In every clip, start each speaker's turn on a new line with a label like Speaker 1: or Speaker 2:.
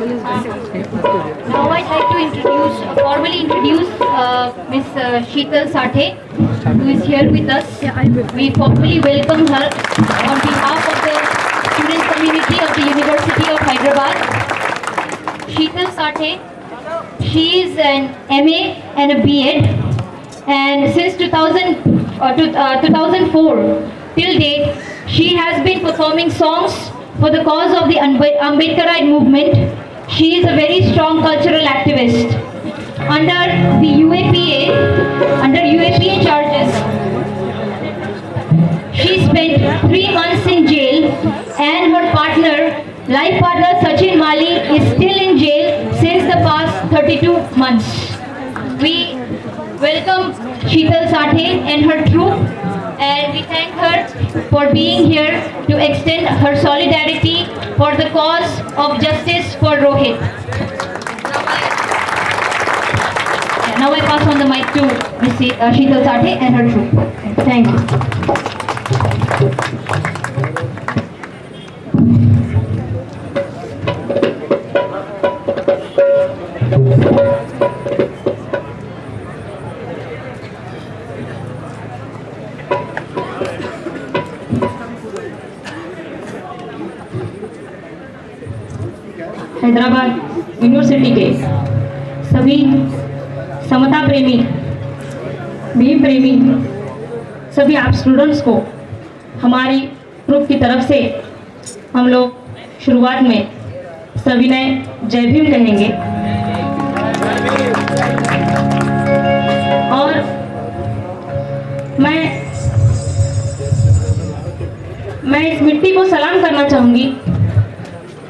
Speaker 1: Now I'd like to formally introduce Miss Sheetal Sathe, who is here with us. We formally welcome her on behalf of the student community of the University of Hyderabad. Sheetal Sathe, she is an MA and a B.Ed, and since 2004 till date, she has been performing songs for the cause of the Ambedkarite movement. She is a very strong cultural activist. Under UAPA charges, she spent 3 months in jail, and her life partner Sachin Mali is still in jail since the past 32 months. We welcome Sheetal Sathe and her troupe, and we thank her for being here to extend her solidarity for the cause of justice for Rohit. Now I pass on the mic to Ms. Sheetal Sathe and her troupe. Thank you.
Speaker 2: Hyderabad university के सभी समता प्रेमी, भीम प्रेमी, सभी आप students को हमारी group की तरफ से हम लोग शुरुआत में सविनय जय भीम कहेंगे। और मैं इस मिट्टी को सलाम करना चाहूँगी,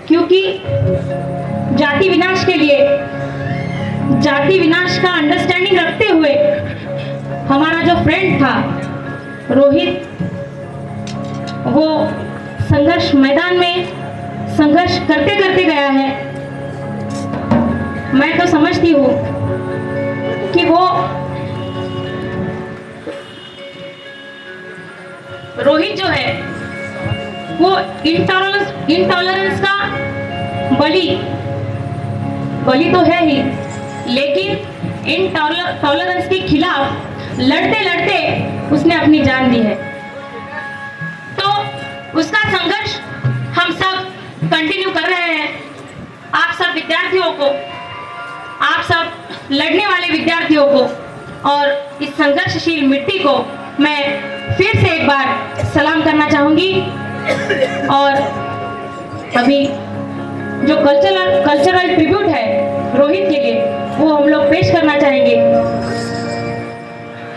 Speaker 2: क्योंकि जाति विनाश के लिए, जाति विनाश का अंडरस्टैंडिंग रखते हुए हमारा जो फ्रेंड था रोहित, वो संघर्ष मैदान में संघर्ष करते करते गया है। मैं तो समझती हूँ कि वो रोहित जो है वो इंटॉलरेंस का बलि तो है ही, लेकिन इंटॉलरेंस के खिलाफ लड़ते लड़ते उसने अपनी जान दी है। तो उसका संघर्ष हम सब कंटिन्यू कर रहे हैं। आप सब विद्यार्थियों को, आप सब लड़ने वाले विद्यार्थियों को और इस संघर्षशील मिट्टी को मैं फिर से एक बार सलाम करना चाहूंगी। और अभी जो कल्चरल ट्रिब्यूट है रोहित के लिए, वो हम लोग पेश करना चाहेंगे।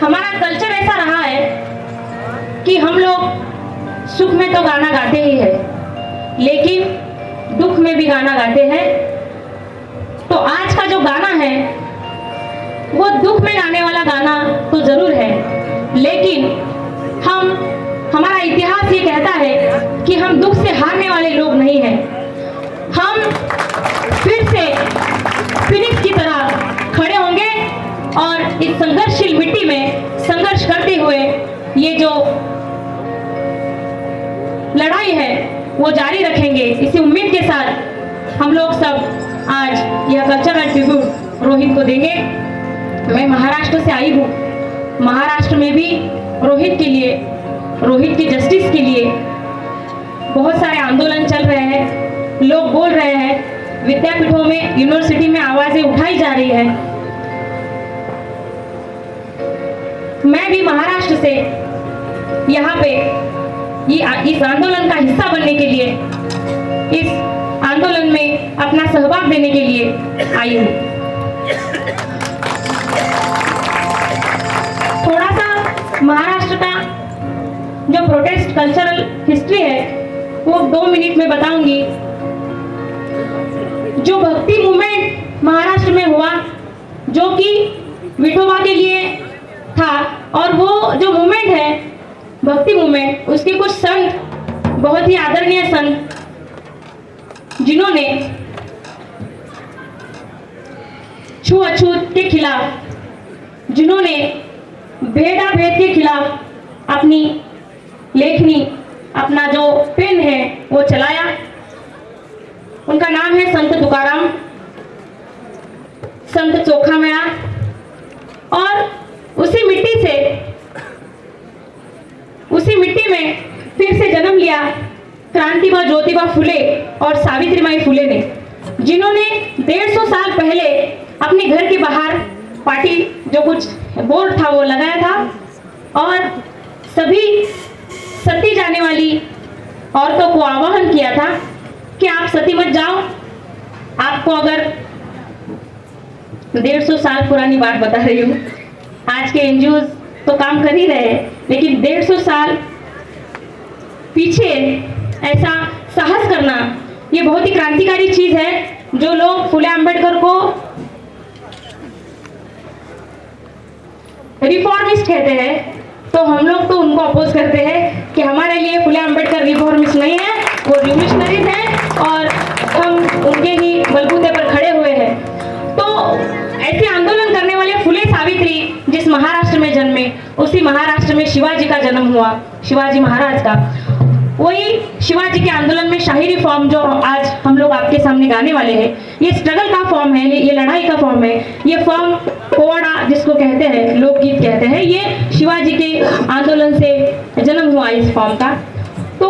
Speaker 2: हमारा कल्चर ऐसा रहा है कि हम लोग सुख में तो गाना गाते ही है, लेकिन दुख में भी गाना गाते हैं। तो आज का जो गाना है वो दुख में गाने वाला गाना तो जरूर है, लेकिन हमारा इतिहास ये कहता है कि हम दुख से हारने वाले लोग नहीं हैं। हम फिर से फिनिक्स की तरह खड़े होंगे और इस संघर्षशील मिट्टी में संघर्ष करते हुए ये जो लड़ाई है वो जारी रखेंगे। इसी उम्मीद के साथ हम लोग सब आज यह कल्चरल ट्रिब्यूट रोहित को देंगे। मैं महाराष्ट्र से आई हूँ। महाराष्ट्र में भी रोहित के लिए, रोहित की जस्टिस के लिए बहुत सारे आंदोलन चल रहे हैं। लोग बोल रहे हैं, विद्यापीठों में, यूनिवर्सिटी में आवाजें उठाई जा रही है। मैं भी महाराष्ट्र से यहाँ पे इस आंदोलन का हिस्सा बनने के लिए, इस आंदोलन में अपना सहभाग देने के लिए आई हूँ। थोड़ा सा महाराष्ट्र का जो प्रोटेस्ट कल्चरल हिस्ट्री है वो 2 मिनट में बताऊंगी। जो भक्ति मूवमेंट महाराष्ट्र में हुआ, जो कि विठोबा के लिए था, और वो जो मूवमेंट है भक्ति मूवमेंट, उसके कुछ संत, बहुत ही आदरणीय संत, जिन्होंने छूअछूत के खिलाफ, जिन्होंने भेदाभेद के खिलाफ अपनी लेखनी, अपना जो पेन है वो चलाया। उनका नाम है संत तुकाराम, संत चोखा मेला। और उसी मिट्टी में फिर से जन्म लिया क्रांतिबा ज्योतिबा फुले और सावित्रीबाई फुले ने, जिन्होंने 150 साल पहले अपने घर के बाहर पार्टी जो कुछ बोर्ड था वो लगाया था और सभी सती जाने वाली औरतों को आह्वान किया था कि आप सती मत जाओ। आपको अगर 150 साल पुरानी बात बता रही हूँ, आज के एनजीओ तो काम कर ही रहे हैं, लेकिन 150 साल पीछे ऐसा साहस करना ये बहुत ही क्रांतिकारी चीज है। जो लोग फुले अंबेडकर को रिफॉर्मिस्ट कहते हैं, तो हम लोग तो उनको अपोज करते हैं कि हमारे लिए फुले अंबेडकर रिफॉर्मिस्ट नहीं है, वो रिवोल्यूशनरीज हैं और हम उनके ही बलबूते पर खड़े हुए हैं। तो ऐसे आंदोलन करने वाले फुले सावित्री जिस महाराष्ट्र में जन्मे, उसी महाराष्ट्र में शिवाजी का जन्म हुआ, शिवाजी महाराज का। वही शिवाजी के आंदोलन में शाही रिफॉर्म जो आज हम लोग आपके सामने गाने वाले हैं, ये स्ट्रगल का फॉर्म है, ये लड़ाई का फॉर्म है। ये फॉर्म पोवाड़ा जिसको कहते हैं, लोकगीत कहते हैं, ये शिवाजी के आंदोलन से जन्म हुआ इस फॉर्म का। तो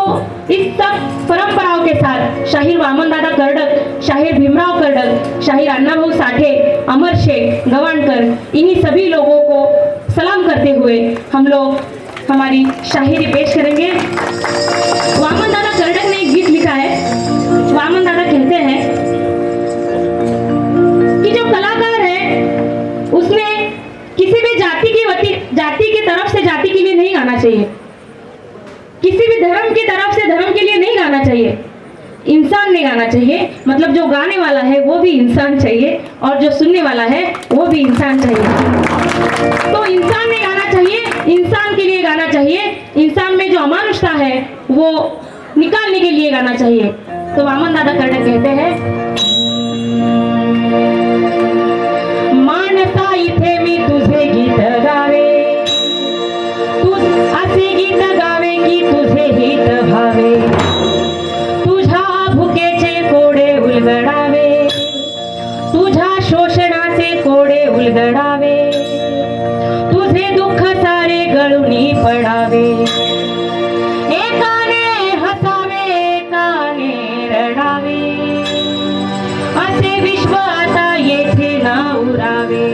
Speaker 2: इस सब परंपराओं के साथ शाहीर वामन दादा कर्डक, शाहीर भीमराव कर्डक, शाहीर अण्णाभाऊ साठे, अमर शेख, गवाणकर, इन्हीं सभी लोगों को सलाम करते हुए हम लोग हमारी शायरी पेश करेंगे। वामन दादा कर्डक ने एक गीत लिखा है। वामन दादा कहते हैं कि जो कलाकार है उसने किसी भी जाति की तरफ से जाति के लिए नहीं गाना चाहिए, किसी भी धर्म की तरफ से धर्म के लिए नहीं गाना चाहिए, इंसान ने गाना चाहिए। मतलब जो गाने वाला है वो भी इंसान चाहिए और जो सुनने वाला है वो भी इंसान चाहिए। तो इंसान ने गाना चाहिए, इंसान के लिए गाना चाहिए, इंसान में जो अमानुषता है वो निकालने के लिए गाना चाहिए। तो वामन दादा कर्डक कहते हैं, मानसा इथे मी तुझे गीत गावे, तू असे गीत गावे की तुझे हित भावे, तुझ्या भुकेचे कोडे उलगडावे, तुझ्या शोषणाचे कोडे उलगडावे, तुझे दुःख सारे गळूनी पडावे, एकाने हसावे एकाने रडावे, असे विश्व आता येथे ना उरावे।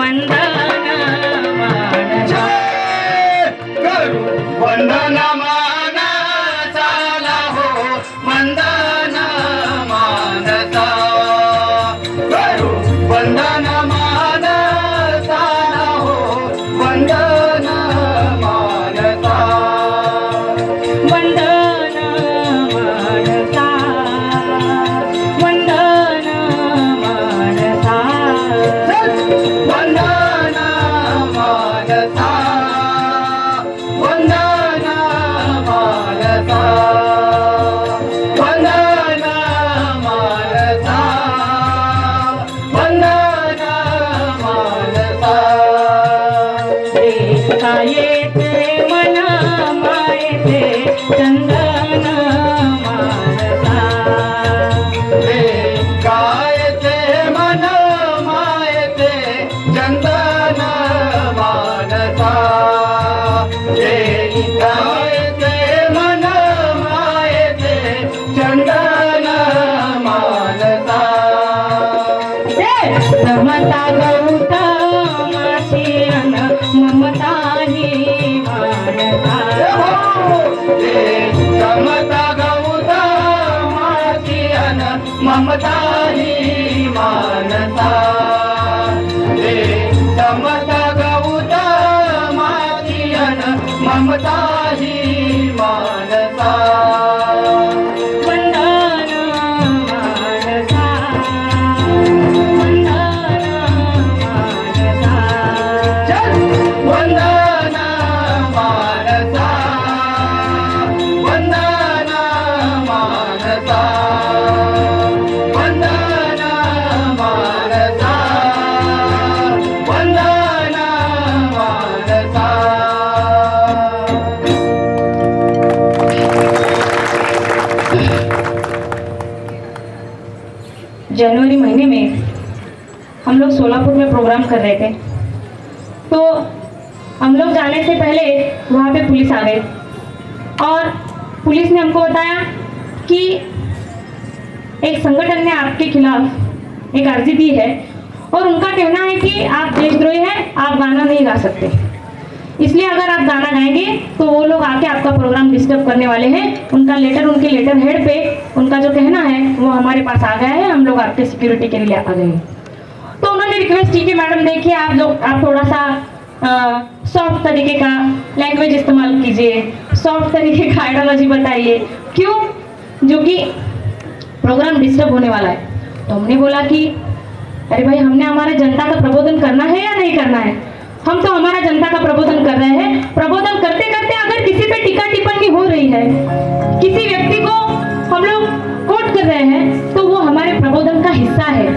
Speaker 2: वंदन मानसा
Speaker 3: करू वंदन मानसाला हो वंदन मानसा करू वंदन मानसाला हो वंदन मानसा
Speaker 2: वंदन मानसा वंदन मानसा
Speaker 3: वंदन मानसा वंदन मानसा वंदन मानसा वंदन मानसा
Speaker 2: कायेते मन मायेते चंदन मानसा
Speaker 3: गायते मन मायते चंदन मानसा गायते मन मायते चंदन मानसा
Speaker 2: समता गौतमाची अन ममता ही मानसा
Speaker 3: समता गौतमाची अन ममता ही मानसा समता गौतमाची अन ममता ही मानसा
Speaker 2: वंदन मानसा वंदन मानसा
Speaker 3: वंदन मानसा वंदन मानसा वंदन मानसा वंदन मानसा
Speaker 2: जनवरी महीने में हम लोग सोलापुर में प्रोग्राम कर रहे थे, तो हम लोग जाने से पहले वहाँ पे पुलिस आ गई और पुलिस ने हमको बताया कि एक संगठन ने आपके खिलाफ एक अर्जी दी है और उनका कहना है कि आप देशद्रोही हैं, आप गाना नहीं गा सकते, इसलिए अगर आप गाना गाएंगे तो वो लोग आके आपका प्रोग्राम डिस्टर्ब करने वाले हैं। उनका लेटर उनके लेटर हेड पे उनका जो कहना है वो हमारे पास आ गया है, हम लोग आपके सिक्योरिटी के लिए आ गए हैं। तो उन्होंने रिक्वेस्ट की कि मैडम देखिए आप थोड़ा सा सॉफ्ट तरीके का लैंग्वेज इस्तेमाल कीजिए, सॉफ्ट तरीके का आइडियोलॉजी बताइए, क्यों, जो कि प्रोग्राम डिस्टर्ब होने वाला है। तो हमने बोला कि अरे भाई, हमने हमारे जनता का प्रबोधन करना है या नहीं करना है? हम तो हमारा जनता का प्रबोधन कर रहे हैं। प्रबोधन करते करते अगर किसी पे टीका टिप्पणी हो रही है, किसी व्यक्ति को हम लोग कोट कर रहे हैं, तो वो हमारे प्रबोधन का हिस्सा है।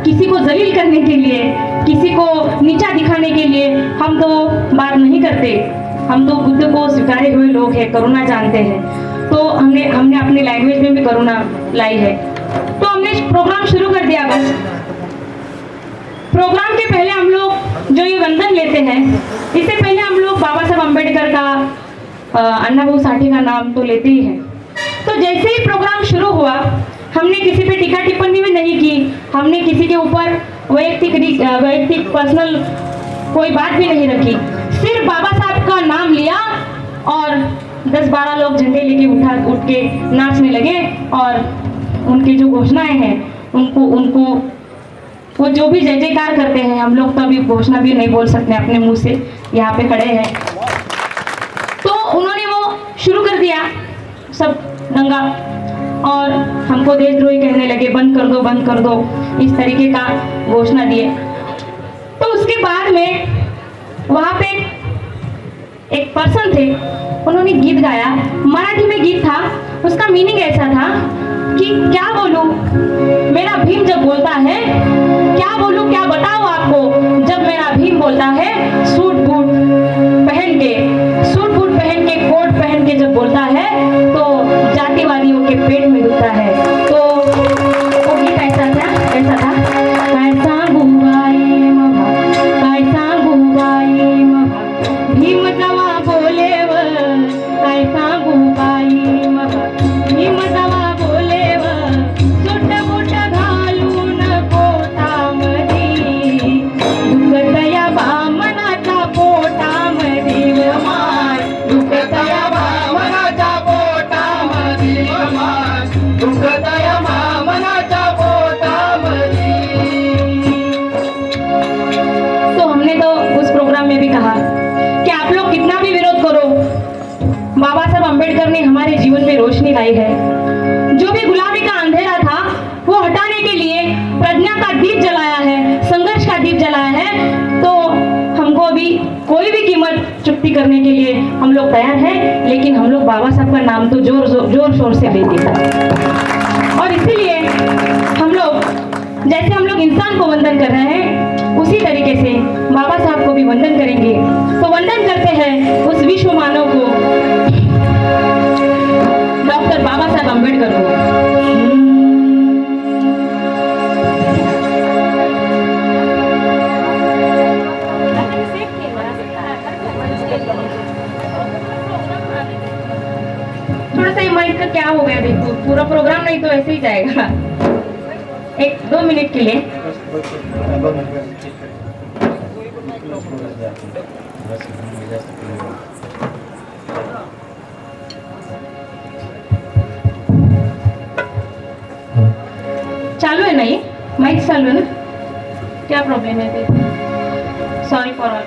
Speaker 2: किसी को जलील करने के लिए, किसी को नीचा दिखाने के लिए हम तो बात नहीं करते। हम तो बुद्ध को स्वीकारे हुए लोग हैं, करुणा जानते हैं, तो हमने अपनी लैंग्वेज में भी करुणा लाई है। तो हमने प्रोग्राम शुरू कर दिया। बस प्रोग्राम के पहले हम लोग जो ये वंदन लेते हैं, इससे पहले हम लोग बाबा साहब अम्बेडकर का, अन्ना भाऊ साठे का नाम तो लेते ही हैं। तो जैसे ही प्रोग्राम शुरू हुआ, हमने किसी पे टीका टिप्पणी भी नहीं की, हमने किसी के ऊपर वैयक्तिक पर्सनल कोई बात भी नहीं रखी। सिर्फ बाबा साहब का नाम लिया और 10-12 लोग झंडे लेके उठ के नाचने लगे और उनकी जो घोषणाएं हैं उनको वो जो भी जय जयकार करते हैं, हम लोग तो अभी घोषणा भी नहीं बोल सकते अपने मुंह से, यहाँ पे खड़े हैं। तो उन्होंने वो शुरू कर दिया सब दंगा और हमको देशद्रोही कहने लगे, बंद कर दो, इस तरीके का घोषणा दिए। तो उसके बाद में वहाँ पे एक पर्सन थे, उन्होंने गीत गाया, मराठी में गीत था। उसका मीनिंग ऐसा था कि क्या बोलूं, मेरा भीम जब बोलता है, क्या बोलूं, क्या बताऊं आपको, जब मेरा भीम बोलता है, सूट बूट पहन के कोट पहन के जब बोलता है तो जातिवादियों के पेट में दुखता है। तो वो गीत ऐसा था कैसा गुबाई महा भीम जवा बोलेव, कैसा गुबाई महा भीम जवा बोलेव, सुट बुट घालून पोटामधी हमारे जीवन में रोशनी लाई है। जो भी गुलामी का अंधेरा था वो हटाने के लिए प्रज्ञा का दीप जलाया है, संघर्ष का दीप जलाया है। तो हमको भी कोई भी कीमत चुकती करने के लिए हम लोग तैयार हैं, लेकिन हम लोग बाबा साहब का नाम तो जोर शोर से लेते हैं। और इसीलिए हम लोग जैसे हम लोग इंसान को वंदन कर रहे हैं, उसी तरीके से बाबा साहब को भी वंदन करेंगे। तो वंदन करते हैं उस विश्व मानव को, डॉक्टर बाबा साहब अम्बेडकर को। थोड़ा सा माइक का क्या हो गया, देखो पूरा प्रोग्राम नहीं तो ऐसे ही जाएगा। 1-2 मिनट के लिए चालू है ना, ये माइक चालू है ना? क्या प्रॉब्लम है? Sorry for all.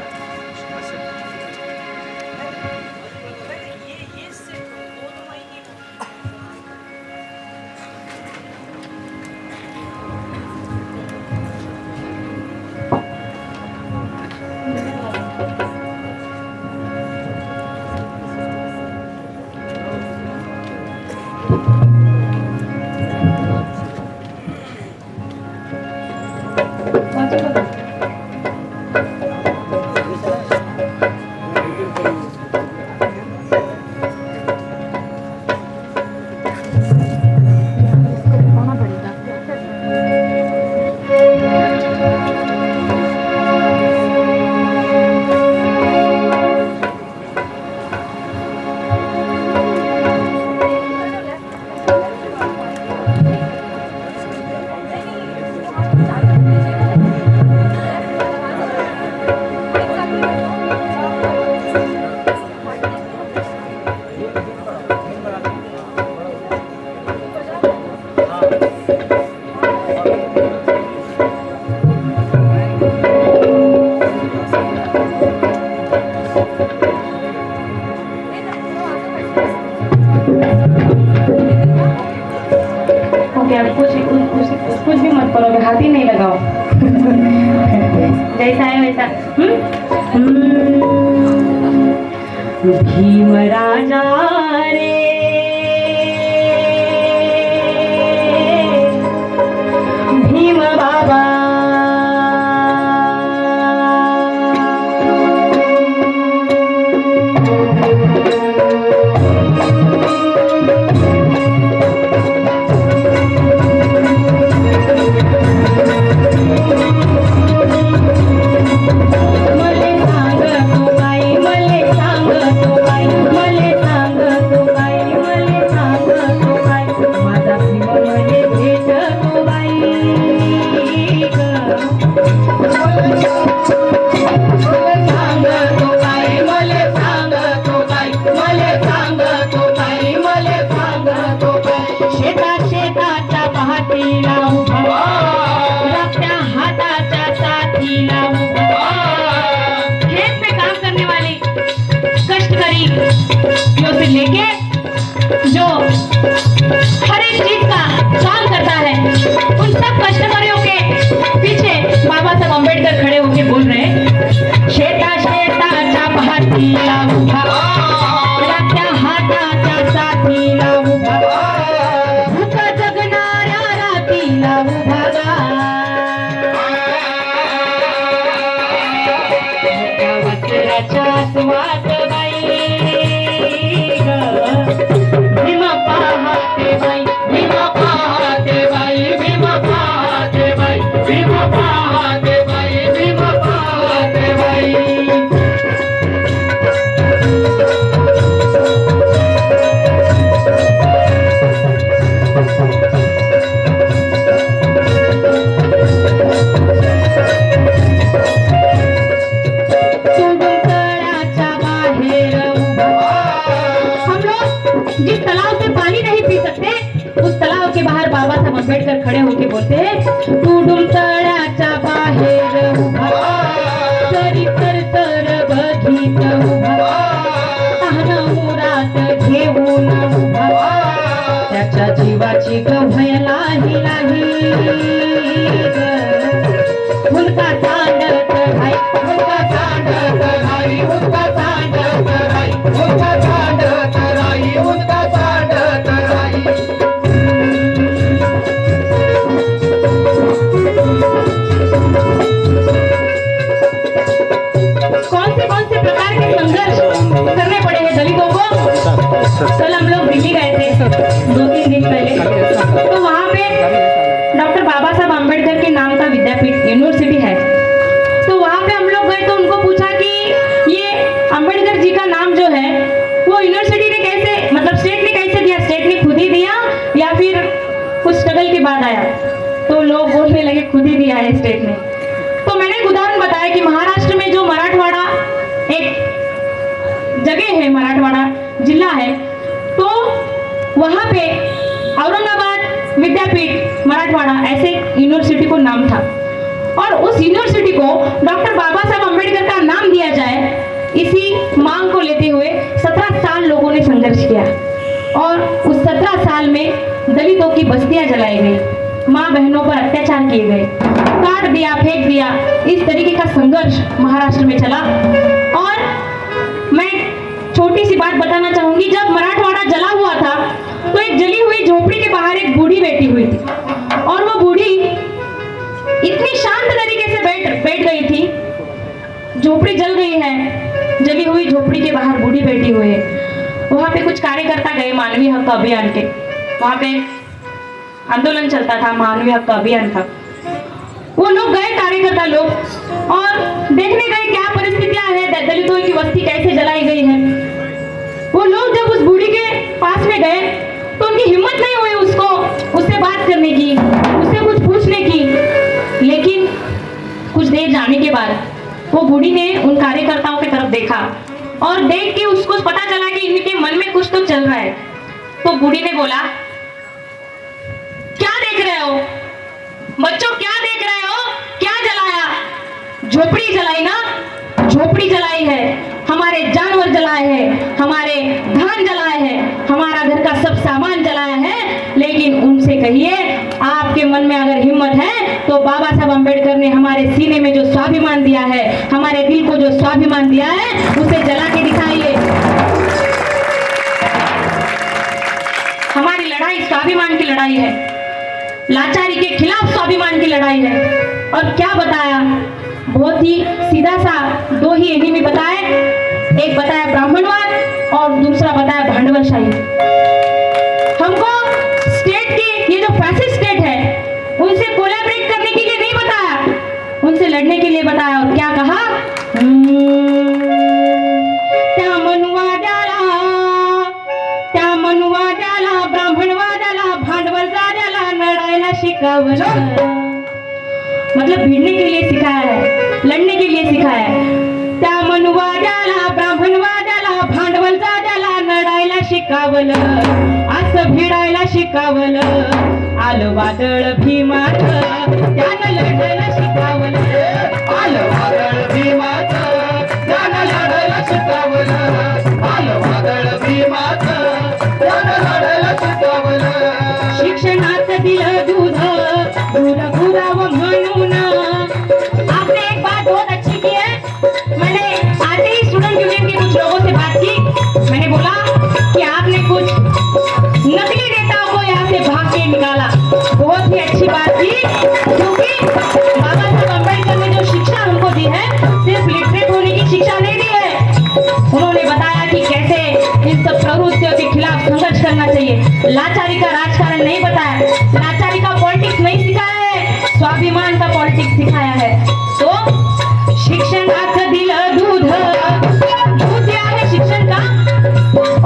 Speaker 2: कुछ भी मत करोगे, हाथ ही नहीं लगाओ। जैसा है वैसा। भीम राजा रे, भीम बाबा, लेके जो हर एक चीज का काम करता है, उन सब कष्टकारियों के पीछे बाबा साहब अम्बेडकर खड़े होके बोल रहे हैं, शेता शेताच्या पाठीला उभा, रात्या हाताच्या साथीला उभा, भूक जगणाऱ्या रातीला उभा, वस्त्राच्या स्वात
Speaker 3: भीम पाहते बाई, भीम पाहते बाई, भीम पाहते बाई, भीम
Speaker 2: त्याची गव्हयला हिलाही उनका सांडत हाय
Speaker 3: उनका सांडत राई उनका सांडत राई उनका सांडत राई उनका सांडत राई
Speaker 2: कौन से प्रकार के संघर्ष करने पड़े हैं दलितों को। कल हम लोग दिल्ली गए थे 2-3 दिन पहले, तो वहाँ पे डॉक्टर बाबा साहब अम्बेडकर के नाम का विद्यापीठ यूनिवर्सिटी है। तो वहाँ पे हम लोग गए तो उनको पूछा कि ये अम्बेडकर जी का नाम जो है वो यूनिवर्सिटी ने कैसे, मतलब स्टेट ने कैसे दिया, स्टेट ने खुद ही दिया या फिर कुछ स्ट्रगल के बाद आया। तो लोग बोलने लगे खुद ही दिया है स्टेट ने। तो मैंने एक उदाहरण बताया कि महाराष्ट्र में जो मराठवाड़ा एक जगह है, मराठवाड़ा जिला है, तो वहाँ पे औरंगाबाद विद्यापीठ मराठवाड़ा ऐसे यूनिवर्सिटी को नाम था और उस यूनिवर्सिटी को डॉक्टर बाबा साहब अम्बेडकर का नाम दिया जाए, इसी मांग को लेते हुए 17 साल लोगों ने संघर्ष किया और उस 17 साल में दलितों की बस्तियां जलाई गई, माँ बहनों पर अत्याचार किए गए, काट दिया, फेंक दिया, इस तरीके का संघर्ष महाराष्ट्र में चला। और मैं छोटी सी बात बताना चाहूंगी, जब मराठवाड़ा जला हुआ था तो एक जली हुई झोपड़ी के बाहर एक बूढ़ी बैठी हुई थी और वो बूढ़ी इतनी शांत तरीके से बैठ गई थी। झोपड़ी जल गई है, जली हुई झोपड़ी के बाहर बूढ़ी बैठी हुई है। वहां पे कुछ कार्यकर्ता गए मानवीय हक अभियान के, वहां पे आंदोलन चलता था, मानवीय हक अभियान था। वो लोग गए, कार्यकर्ता लोग, और देखने गए क्या परिस्थितियां है, दलितों की बस्ती कैसे जलाई गई है। वो लोग जब उस बूढ़ी के पास में गए तो उनकी हिम्मत नहीं हुई उससे बात करने की, उससे कुछ पूछने की। लेकिन कुछ देर जाने के बाद वो बूढ़ी ने उन कार्यकर्ताओं की तरफ देखा और देख के उसको पता चला कि इनके मन में कुछ तो चल रहा है। तो बूढ़ी ने बोला, क्या देख रहे हो बच्चों, क्या देख रहे हो, क्या जलाया? झोपड़ी जलाई ना, झोपड़ी जलाई है, हमारे जानवर जलाए हैं, हमारे धान जलाए हैं, हमारा घर का सब सामान जलाया है। लेकिन उनसे कहिए, आपके मन में अगर हिम्मत है तो बाबा साहब अम्बेडकर ने हमारे सीने में जो स्वाभिमान दिया है, हमारे दिल को जो स्वाभिमान दिया है, उसे जला के दिखाइए। हमारी लड़ाई स्वाभिमान की लड़ाई है, लाचारी के खिलाफ स्वाभिमान की लड़ाई है। और क्या बताया, बहुत ही सीधा सा 2 ही एनिमी बताए, एक बताया ब्राह्मणवाद और दूसरा बताया भांडवलशाही। हमको स्टेट की, ये जो फैसिस्ट स्टेट है, उनसे कोलैबोरेट करने के लिए नहीं बताया, उनसे लड़ने के लिए बताया। और क्या कहा, त्या मनुवाद्याला ब्राह्मणवाद्याला भांडवलदाराला लढायला शिकवलं। मतलब भिड़ने के लिए सिखाया है, लड़ने के लिए सिखाया है। त्या मनुवाद्याला ब्राह्मणवाद्याला भांडवलदाराला लढायला शिकवलं, असं भिडायला शिकवलं। आलं वादळ भीमाचं, त्यानं लढायला शिकवलं।
Speaker 3: आलं वादळ भीमाचं, त्यानं लढायला शिकवलं। आलं वादळ भीमाचं, त्यानं लढायला शिकवलं।
Speaker 2: शिक्षणाचं दिलं दूध, दूध घुरावं म्हणून। आपने एक बात बहुत अच्छी की है, मैंने आते ही स्टूडेंट यूनियन के कुछ लोगों से बात की, मैंने बोला कि आपने कुछ नकली नेताओं को यहाँ से भाग के निकाला। बहुत ही अच्छी बात की, क्योंकि बाबा साहब अम्बेडकर ने जो शिक्षा हमको दी है, सिर्फ लिटरेट होने की शिक्षा नहीं दी है। उन्होंने बताया कि कैसे इन सब प्रवृत्तियों के खिलाफ संघर्ष करना चाहिए। लाचारी का राजकारण नहीं बताया, लाचारी का पॉलिटिक्स नहीं सिखाया है, स्वाभिमान का पॉलिटिक्स सिखाया है। तो शिक्षणाचं दिलं दूध, दूध दिया है शिक्षण का।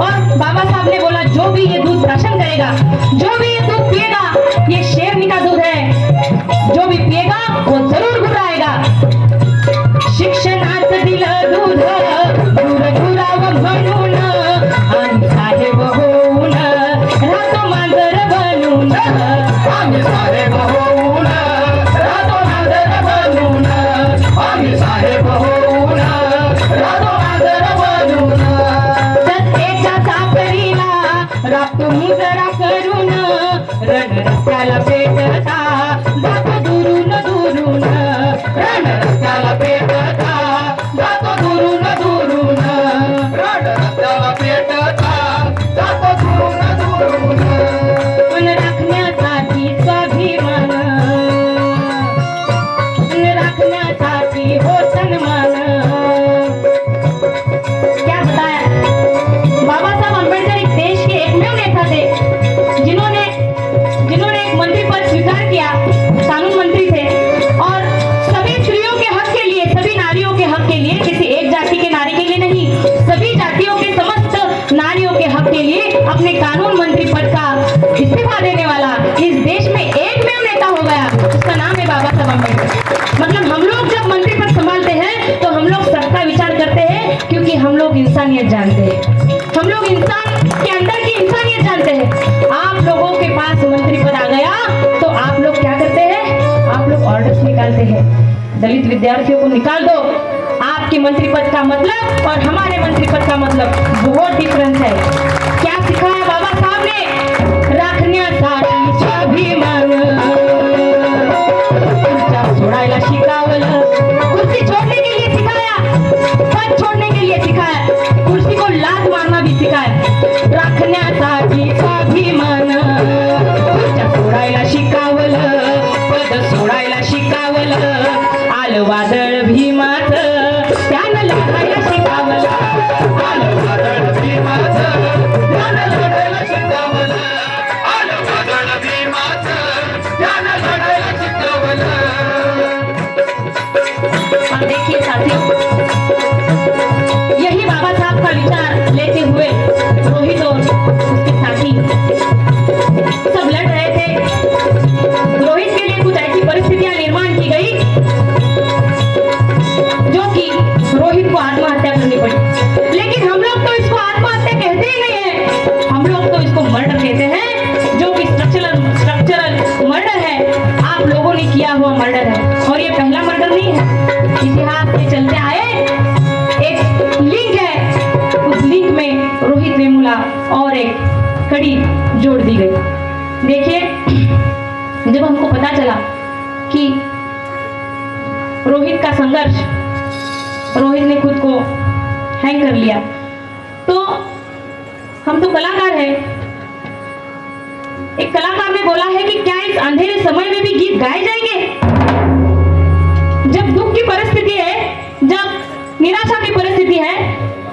Speaker 2: और बाबा साहब ने बोला, जो भी ये दूध प्राशन करेगा, जो भी ये दूध पिएगा, ये शेरनी का दूध है, जो भी पिएगा वो जरूर घुराएगा। शिक्षणाचं दिलं दूध, दूध घुरावं म्हणून, आणि साहेब होऊन राहतो माझं रस्त्याला पेटता जातो दुरून दुरून
Speaker 3: रण रस्त्याला पेटता जातो दुरून दुरून रण रस्त्याला पेटता जातो दुरून दुरून
Speaker 2: पण राखण्यासाठी स्वाभिमान राखण्यासाठी हो सन्मान क्या बताया बाबा साहब अम्बेडकर एक देश के एकमेव नेता थे जिन्होंने एक मंत्री पद स्वीकार किया कानून मंत्री थे और सभी स्त्रियों के हक के लिए सभी नारियों के हक के लिए किसी एक जाति के नारी के लिए नहीं सभी जातियों के समस्त नारियों के हक के लिए अपने कानून मंत्री पद का इस्तीफा देने वाला इस देश में एकमेव नेता हो गया उसका नाम है बाबा साहब अम्बेडकर मतलब हम लोग जब मंत्री पद संभालते हैं तो हम लोग सबका विचार करते हैं क्योंकि हम लोग इंसानियत जानते हैं हम लोग इंसान के अंदर की इंसानियत जानते हैं आप लोगों के पास मंत्री पद आ गया तो आप लोग क्या करते हैं आप लोग ऑर्डर्स निकालते हैं दलित विद्यार्थियों को निकाल दो आपके मंत्री पद का मतलब और हमारे मंत्री पद का मतलब बहुत डिफरेंस है क्या सिखाया बाबा साहब ने राखण्यासाठी स्वाभिमान खुर्च्या सोडायला शिकावलं कुर्सी छोड़ने के लिए सिखाया पद छोड़ने के लिए सिखाया कुर्सी को लात मारना भी सिखाया राखण्यासाठी स्वाभिमान खुर्च्या सोडायला शिकावलं पद सोडायला शिकावलं आलं वादळ भीमाचं त्यानं लढायला शिकावलं
Speaker 3: आलं वादळ भीमाचं त्यानं लढायला शिकवलं आलं वादळ भीमाचं त्यानं लढायला शिकवलं
Speaker 2: और देखिए साथियों यही बाबा साहब का विचार लेते हुए रोहित और उसके साथी सब लड़ रहे थे रोहित के लिए कुछ ऐसी परिस्थितियां निर्माण की गई जो कि रोहित को आत्महत्या करनी पड़ी लेकिन हम लोग तो इसको आत्महत्या कहते ही नहीं है हम लोग तो इसको मर्डर कहते हैं जो कि स्ट्रक्चरल मर्डर है आप लोगों ने किया हुआ मर्डर है और ये पहला मर्डर नहीं है इतिहास से चलते आए एक लिंक है उस लिंक में रोहित वेमुला और एक कड़ी जोड़ दी गई देखिए जब हमको पता चला कि रोहित का संघर्ष रोहित ने खुद को हैंग कर लिया तो हम तो कलाकार हैं एक कलाकार ने बोला है कि क्या इस अंधेरे समय में भी गीत गाए जाएंगे जब दुख की परिस्थिति है जब निराशा की परिस्थिति है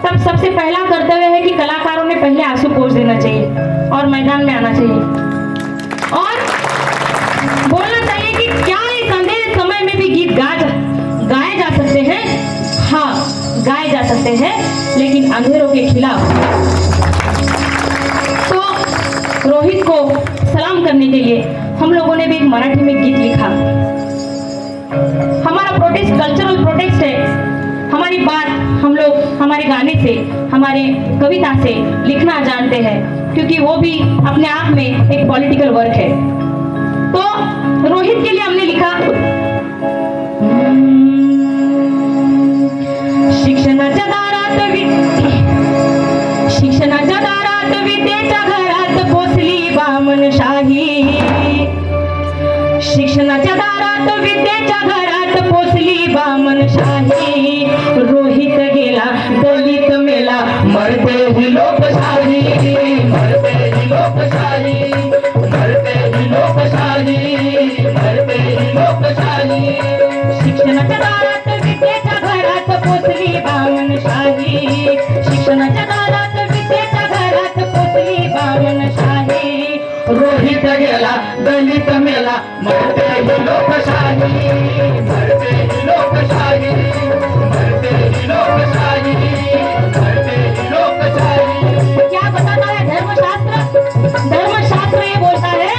Speaker 2: तब सबसे पहला कर्तव्य है कि कलाकारों ने पहले आंसू पोंछ देना चाहिए और मैदान में आना चाहिए और बोलना चाहिए कि क्या इस अंधेरे समय में भी गीत गाए जा सकते हैं हाँ गाए जा सकते हैं लेकिन अंधेरों के खिलाफ तो रोहित को सलाम करने के लिए हम लोगों ने भी एक मराठी में गीत लिखा हमारा प्रोटेस्ट कल्चरल प्रोटेस्ट है हमारी बात हम लोग हमारे गाने से हमारे कविता से लिखना जानते हैं क्योंकि वो भी अपने आप में एक पॉलिटिकल वर्क है तो रोहित के लिए हमने लिखा शिक्षणाच्या दारात विद्येच्या घरात पोचली बामणशाही शिक्षणाच्या दारात विद्येच्या घरात पोचली बामणशाही रोहित गेला दलित मेला
Speaker 3: मरते ही लोकशाही मरते ही लोकशाही मरते ही लोकशाही मरते ही लोकशाही
Speaker 2: शिक्षणाच्या दारात विद्येच्या घरात पोचली बामणशाही शिक्षणाच्या दारात विद्येच्या घरात पोचली बामणशाही
Speaker 3: रोहित गेला दलित मेला मरते ही लोकशाही मरते ही लोकशाही मरते ही लोकशाही मरते ही लोकशाही
Speaker 2: क्या बताता है धर्मशास्त्र ये बोलता है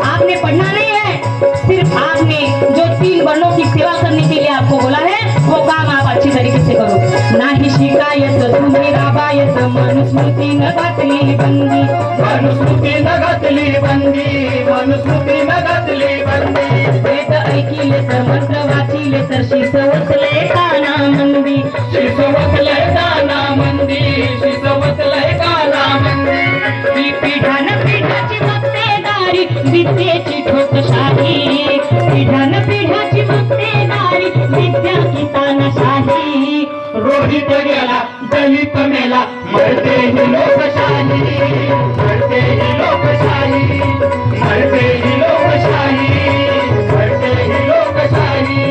Speaker 2: आपने पढ़ना नहीं है सिर्फ आपने जो 3 वर्णों की सेवा करने के लिए आपको बोला है वो काम आप अच्छी तरीके से करो नाही शिकायत तुम्ही राबायत मनुस्मृती न घातली बंदी
Speaker 3: मनुस्मृती न घातली बंदी मनुस्मृती न घातली बंदी
Speaker 2: वेद ऐकिले तर मंत्र वाचिले तर शिसवतले काना मंदी
Speaker 3: शिसवतले काना मंदी शिसवतले काना मंदी
Speaker 2: पिठान पिठाची मक्तेदारी विद्येची ठोकशाही, पिढ्यानपिढ्याची मुक्तेदारी, विद्या की तानाशाही.
Speaker 3: रोहित गेला दलित मेला मरते ही लोकशाही, मरते ही लोकशाही, मरते ही लोकशाही, मरते ही लोकशाही.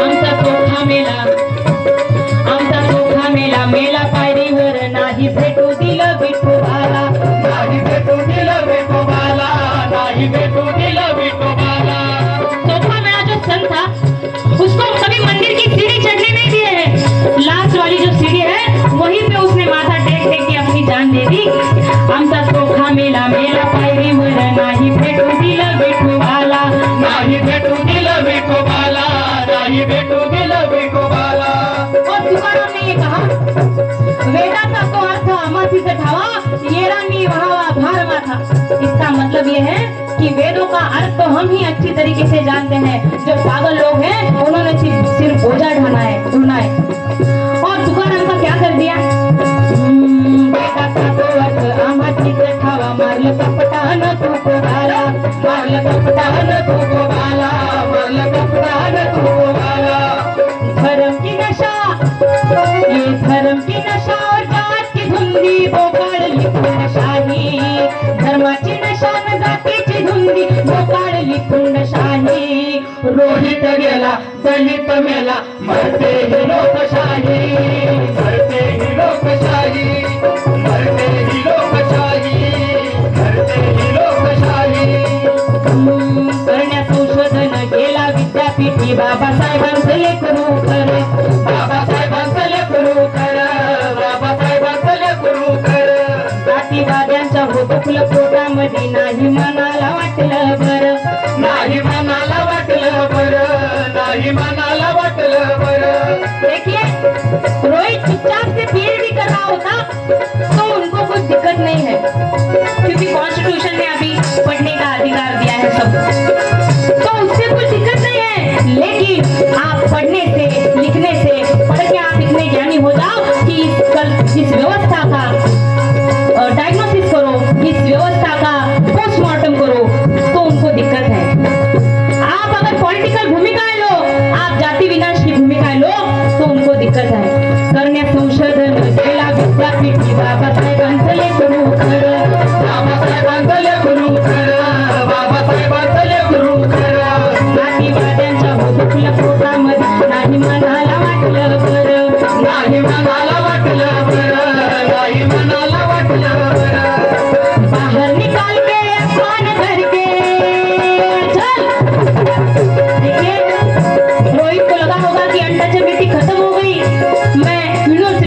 Speaker 2: आमचा चोखा मेला, आमचा चोखा मेला, मेला पायरीवर नाही भेटू दिलं विठोबाला,
Speaker 3: नाही भेटू दिलं विठोबाला, नाही भेटू दिलं विठोबाला.
Speaker 2: चौथा मेरा जो सन था उसको कभी मंदिर की सीढ़ी चढ़ने नहीं दिए है, लास्ट वाली जो सीढ़ी है वहीं पे उसने माथा टेक टेक के अपनी जान दे दी. आमचा चोखा मेला, मेला पायरीवर नाही भेटू दिलं विठोबाला,
Speaker 3: नाही भेटू दिलं विठोबाला, नाही भेटू दिलं विठोबाला.
Speaker 2: और तुकाराम ने ये कहा, वेदाचा तो अर्थ अमासीचा ठावा, येरांनी व्हावा भार माथा. इसका मतलब ये है कि वेदों का अर्थ तो हम ही अच्छी तरीके से जानते हैं, जो पागल लोग हैं उन्होंने सिर्फ बोझा ढाना है, ढूंढना है. और तुकाराम का क्या कर दिया, वेदाचा तो अर्थ अमासीचा ठावा, मारलं कपटान तू गोबाला,
Speaker 3: मारलं कपटान तू गोबाला, मारलं कपटान तू गोबाला.
Speaker 2: धर्म की नशा, ये धर्म की नशा और जात की धुंदी बोकाळली कुंडशाही, धर्माची नशा न जातीची धुंदी बोकाळली कुंडशाही.
Speaker 3: रोहित गेला दलित मेला मरते ही लोकशाही, मरते ही लोकशाही, मरते ही लोकशाही, मरते ही लोकशाही.
Speaker 2: करण्या संशोधन गेला विद्यापीठी, बाबासाहेबांचं लेकरू खरं,
Speaker 3: बाबासाहेबांचं लेकरू खरं, बाबासाहेबांचं लेकरू खरं.
Speaker 2: जातीवाद्यांच्या होतुकलं पोटामध्ये नाही मनाला वाटलं बरं,
Speaker 3: नाही मनाला वाटलं बरं, नाही मनाला वाटलं बरं.
Speaker 2: देखिए रोहित चुपचाप से पीएचडी कर रहा होता तो उनको कुछ दिक्कत नहीं है, क्योंकि कॉन्स्टिट्यूशन ने अभी पढ़ने का अधिकार दिया है सबको, तो उससे कुछ दिक्कत नहीं है. लेकिन आप पढ़ने से लिखने से पढ़ के आप इतने ज्ञानी हो जाओ कि इस व्यवस्था का डायग्नोसिस करो, इस व्यवस्था का पोस्टमार्टम करो, तो उनको दिक्कत है. आप अगर पॉलिटिकल भूमिकाएं लो, आप जाति विनाश की भूमिकाएं लो, तो उनको दिक्कत है. करण्या संशोधन गेला विद्यापीठी, बाबासाहेबांचं लेकरू खरं,
Speaker 3: बाबासाहेबांचं लेकरू खरं, बाबासाहेबांचं लेकरू खरं.
Speaker 2: जातीवाद्यांच्या होतुकल्या पोटामध्ये नाही मनाला वाटलं बरं,
Speaker 3: नाही मनाला वाटलं बरं, नाही मनाला वाटलं